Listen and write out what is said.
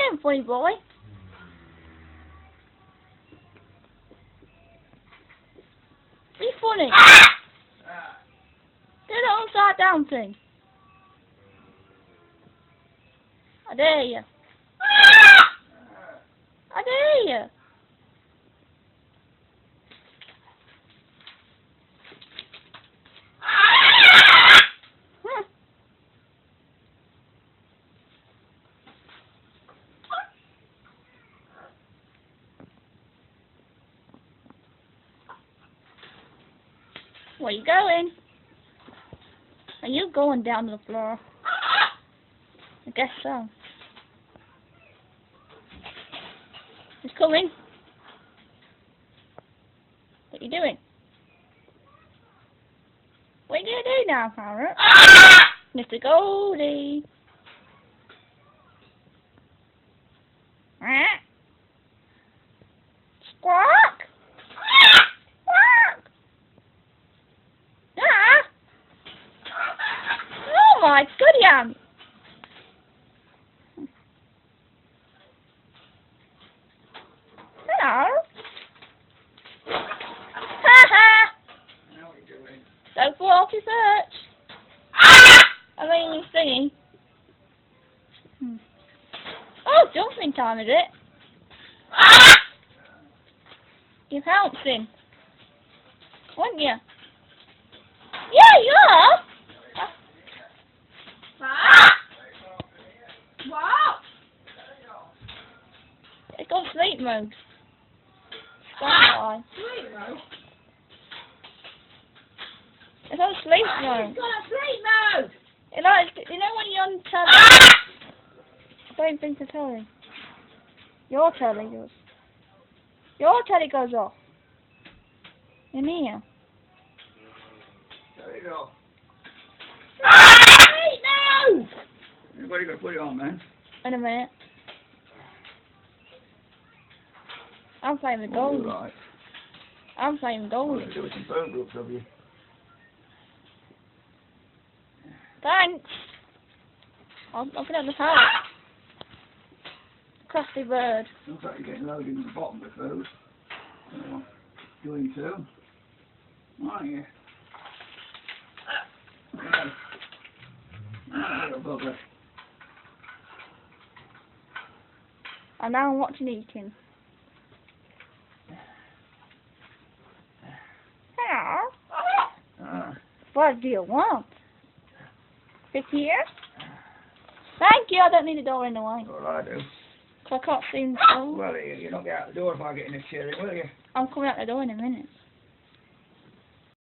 doing, funny boy? Be funny. Do the upside down thing. I dare you. I dare you. Where you going? Are you going down to the floor? I guess so. He's coming. What are you doing? What are you going to do now, Parrot? Mr. Goldie. Squawk. Squawk. Oh my goodness. Hello. Ha ha. Don't fall off your perch. I mean, you're singing. Oh, jumping time, is it? You're pouncing. Weren't you? Yeah, you are. What? It's got sleep mode. Why? Sleep mode? It's on sleep mode. It's got a sleep mode! You know when you're on telly? I don't think the telly. Your telly does. Your telly goes off. In here. There you go. Sleep mode! Anybody got to put it on, man? In a minute. I'm playing with gold. Right. I'm playing with gold. Do some phone groups of you. Thanks. I'll put it on the power. Crafty bird. Looks like you're getting loaded in the bottom of the food. Doing so. Aren't you? Little bugger. And now I'm watching eating. Hello. What do you want? Sit here? Thank you, I don't need a door in the way. That's all I do. So I can't see. Well, you don't get out the door if I get in this chair, will you? I'm coming out the door in a minute.